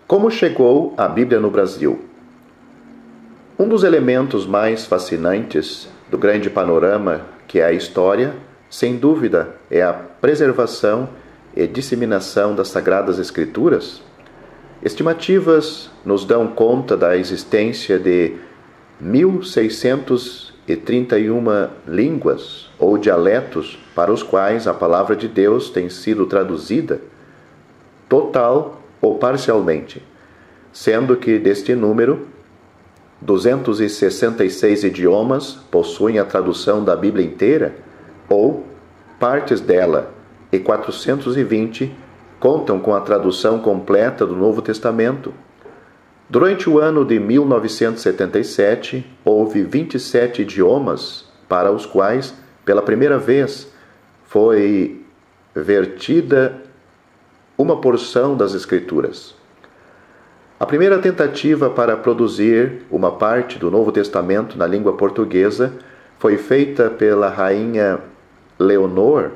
Como chegou a Bíblia no Brasil? Um dos elementos mais fascinantes do grande panorama que é a história, sem dúvida, é a preservação e disseminação das Sagradas Escrituras. Estimativas nos dão conta da existência de 1.631 línguas ou dialetos para os quais a palavra de Deus tem sido traduzida, total ou parcialmente, sendo que deste número, 266 idiomas possuem a tradução da Bíblia inteira, ou partes dela, e 420 contam com a tradução completa do Novo Testamento. Durante o ano de 1977, houve 27 idiomas para os quais, pela primeira vez, foi vertida uma porção das Escrituras. A primeira tentativa para produzir uma parte do Novo Testamento na língua portuguesa foi feita pela rainha Leonor.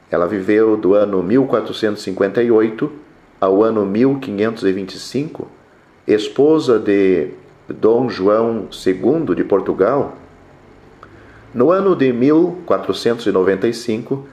Ela viveu do ano 1458 ao ano 1525, esposa de Dom João II de Portugal. No ano de 1495,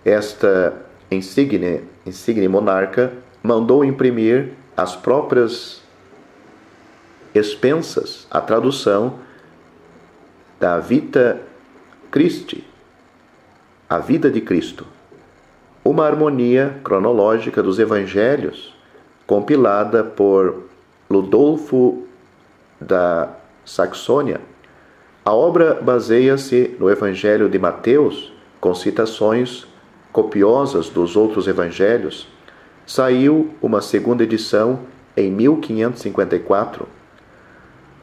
esta insigne monarca mandou imprimir às próprias expensas a tradução da Vita Christi, a vida de Cristo, uma harmonia cronológica dos evangelhos, compilada por Ludolfo da Saxônia. A obra baseia-se no Evangelho de Mateus, com citações copiosas dos outros evangelhos. Saiu uma segunda edição em 1554.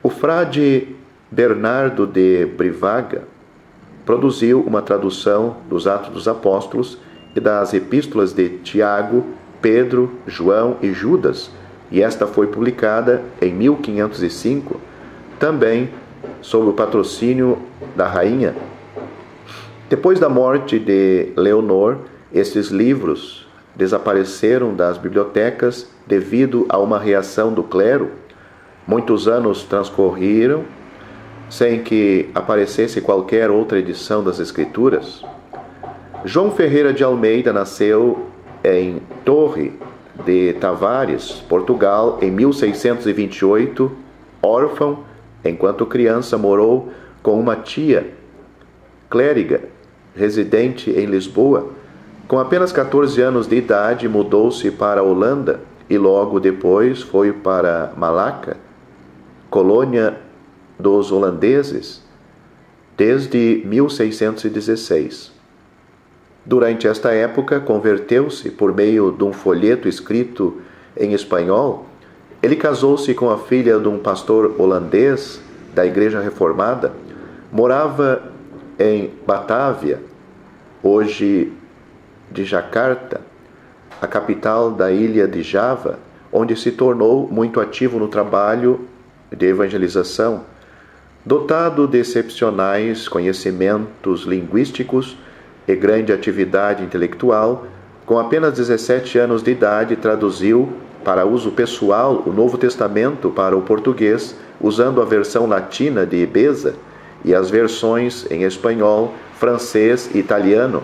O frade Bernardo de Brivaga produziu uma tradução dos Atos dos Apóstolos e das epístolas de Tiago, Pedro, João e Judas, e esta foi publicada em 1505, também sob o patrocínio da rainha. Depois da morte de Leonor, esses livros desapareceram das bibliotecas devido a uma reação do clero. Muitos anos transcorreram sem que aparecesse qualquer outra edição das Escrituras. João Ferreira de Almeida nasceu em Torre de Tavares, Portugal, em 1628, órfão. Enquanto criança, morou com uma tia clériga, residente em Lisboa. Com apenas 14 anos de idade, mudou-se para a Holanda e logo depois foi para Malaca, colônia dos holandeses, desde 1616. Durante esta época, converteu-se por meio de um folheto escrito em espanhol. Ele casou-se com a filha de um pastor holandês da Igreja Reformada. Morava em Batávia, hoje de Jacarta, a capital da ilha de Java, onde se tornou muito ativo no trabalho de evangelização. Dotado de excepcionais conhecimentos linguísticos e grande atividade intelectual, com apenas 17 anos de idade, traduziu para uso pessoal o Novo Testamento para o português, usando a versão latina de Beza e as versões em espanhol, francês e italiano.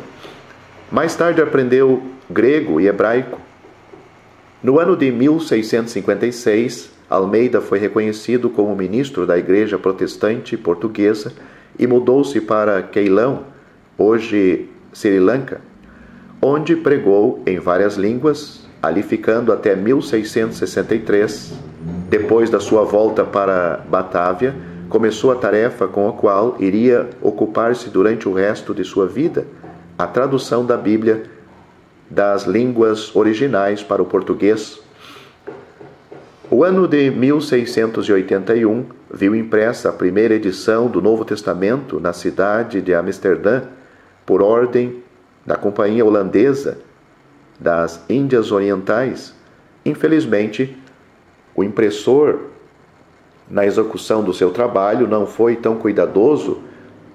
Mais tarde aprendeu grego e hebraico. No ano de 1656, Almeida foi reconhecido como ministro da Igreja Protestante Portuguesa e mudou-se para Ceilão, hoje Sri Lanka, onde pregou em várias línguas, ali ficando até 1663. Depois da sua volta para Batávia, começou a tarefa com a qual iria ocupar-se durante o resto de sua vida, a tradução da Bíblia das línguas originais para o português. O ano de 1681 viu impressa a primeira edição do Novo Testamento na cidade de Amsterdã, por ordem da Companhia Holandesa das Índias Orientais. Infelizmente, o impressor, na execução do seu trabalho, não foi tão cuidadoso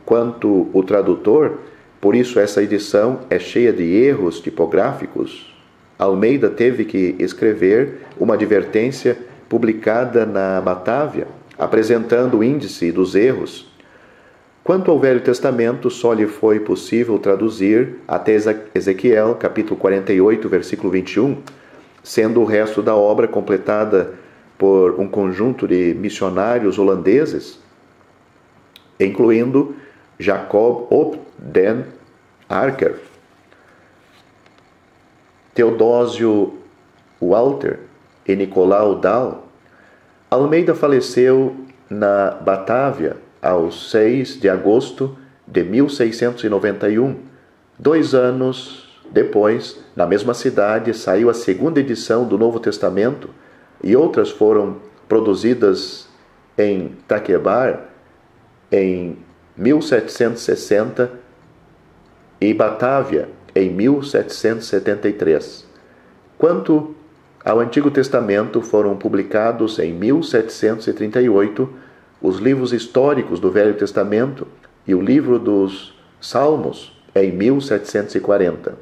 quanto o tradutor, por isso essa edição é cheia de erros tipográficos. Almeida teve que escrever uma advertência publicada na Batávia, apresentando o índice dos erros. Quanto ao Velho Testamento, só lhe foi possível traduzir até Ezequiel, capítulo 48, versículo 21, sendo o resto da obra completada por um conjunto de missionários holandeses, incluindo Jacob op den Arker, Teodósio Walter e Nicolau Dahl. Almeida faleceu na Batávia aos 6 de agosto de 1691. 2 anos depois, na mesma cidade, saiu a segunda edição do Novo Testamento e outras foram produzidas em Taquebar em 1760 e Batávia em 1773. Quanto ao Antigo Testamento, foram publicados em 1738 os livros históricos do Velho Testamento e o livro dos Salmos em 1740.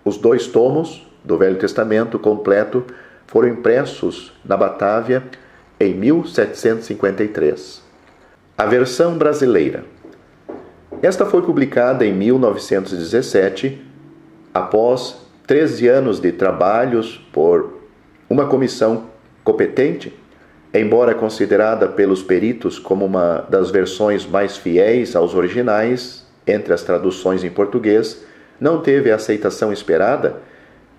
Os 2 tomos do Velho Testamento completo foram impressos na Batávia em 1753. A versão brasileira. Esta foi publicada em 1917, após 13 anos de trabalhos por uma comissão competente, embora considerada pelos peritos como uma das versões mais fiéis aos originais entre as traduções em português, não teve a aceitação esperada,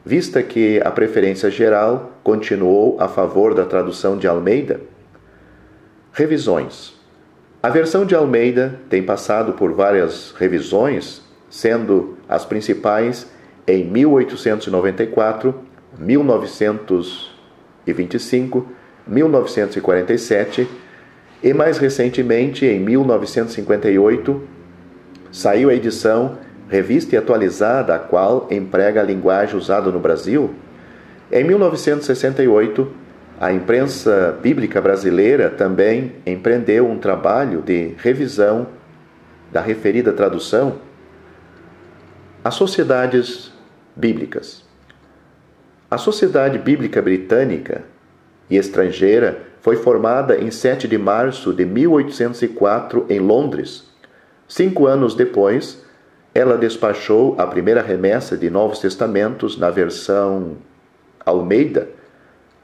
vista que a preferência geral continuou a favor da tradução de Almeida. Revisões. A versão de Almeida tem passado por várias revisões, sendo as principais em 1894, 1925, 1947 e, mais recentemente, em 1958, saiu a edição Revista e Atualizada, a qual emprega a linguagem usada no Brasil. Em 1968, a imprensa bíblica brasileira também empreendeu um trabalho de revisão da referida tradução. As sociedades bíblicas. A Sociedade Bíblica Britânica e Estrangeira foi formada em 7 de março de 1804 em Londres. 5 anos depois, ela despachou a primeira remessa de Novos Testamentos na versão Almeida.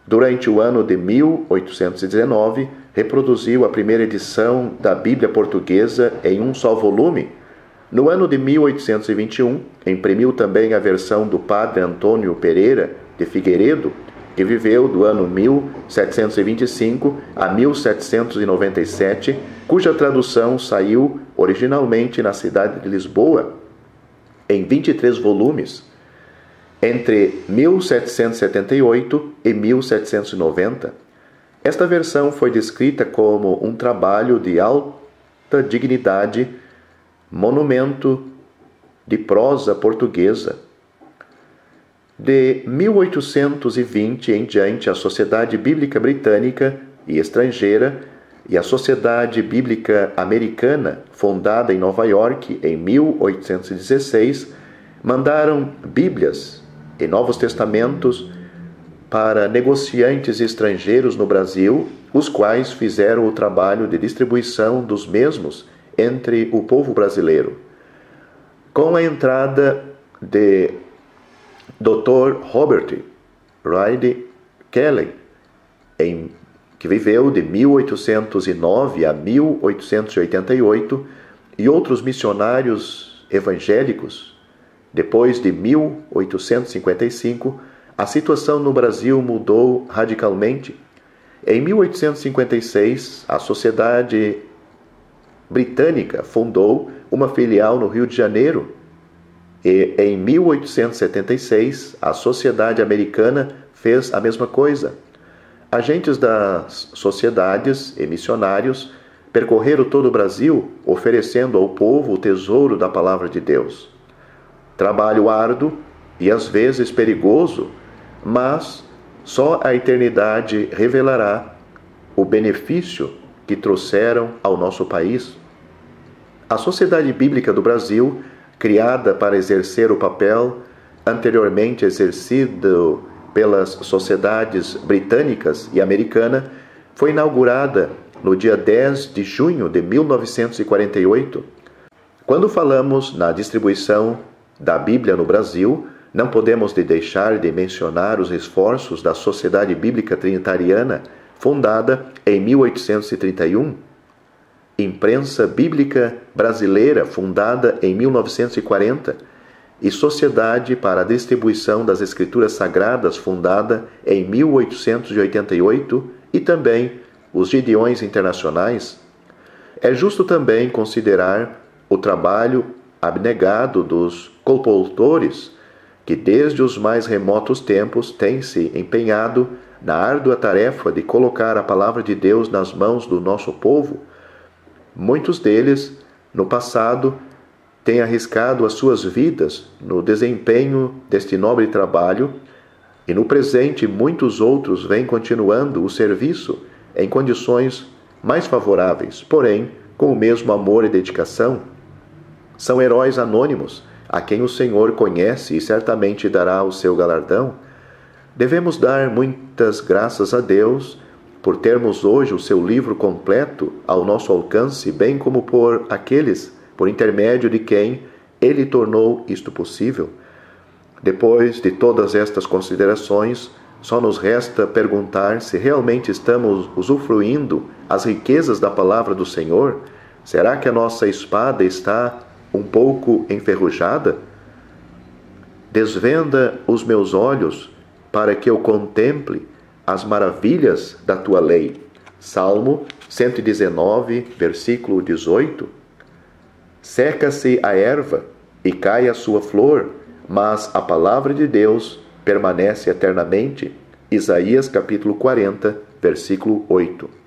Durante o ano de 1819, reproduziu a primeira edição da Bíblia Portuguesa em um só volume. No ano de 1821, imprimiu também a versão do padre Antônio Pereira de Figueiredo, que viveu do ano 1725 a 1797, cuja tradução saiu originalmente na cidade de Lisboa, em 23 volumes, entre 1778 e 1790. Esta versão foi descrita como um trabalho de alta dignidade, monumento de prosa portuguesa. De 1820 em diante, a Sociedade Bíblica Britânica e Estrangeira e a Sociedade Bíblica Americana, fundada em Nova York em 1816, mandaram Bíblias e Novos Testamentos para negociantes estrangeiros no Brasil, os quais fizeram o trabalho de distribuição dos mesmos entre o povo brasileiro. Com a entrada de Dr. Robert Reid Kelly, que viveu de 1809 a 1888, e outros missionários evangélicos, depois de 1855, a situação no Brasil mudou radicalmente. Em 1856, a Sociedade Britânica fundou uma filial no Rio de Janeiro e, em 1876, a Sociedade Americana fez a mesma coisa. Agentes das sociedades e missionários percorreram todo o Brasil, oferecendo ao povo o tesouro da Palavra de Deus. Trabalho árduo e às vezes perigoso, mas só a eternidade revelará o benefício que trouxeram ao nosso país. A Sociedade Bíblica do Brasil, criada para exercer o papel anteriormente exercido pelas sociedades britânicas e americana, foi inaugurada no dia 10 de junho de 1948. Quando falamos na distribuição da Bíblia no Brasil, não podemos deixar de mencionar os esforços da Sociedade Bíblica Trinitariana, fundada em 1831, Imprensa Bíblica Brasileira, fundada em 1940, e Sociedade para a Distribuição das Escrituras Sagradas, fundada em 1888, e também os Gideões Internacionais. É justo também considerar o trabalho abnegado dos compositores, que desde os mais remotos tempos têm se empenhado na árdua tarefa de colocar a palavra de Deus nas mãos do nosso povo. Muitos deles, no passado, têm arriscado as suas vidas no desempenho deste nobre trabalho, e no presente muitos outros vêm continuando o serviço em condições mais favoráveis, porém com o mesmo amor e dedicação. São heróis anônimos, a quem o Senhor conhece e certamente dará o seu galardão. Devemos dar muitas graças a Deus por termos hoje o seu livro completo ao nosso alcance, bem como por aqueles por intermédio de quem Ele tornou isto possível. Depois de todas estas considerações, só nos resta perguntar se realmente estamos usufruindo as riquezas da palavra do Senhor. Será que a nossa espada está um pouco enferrujada? Desvenda os meus olhos para que eu contemple as maravilhas da tua lei. Salmo 119, versículo 18. Seca-se a erva e cai a sua flor, mas a palavra de Deus permanece eternamente. Isaías capítulo 40, versículo 8.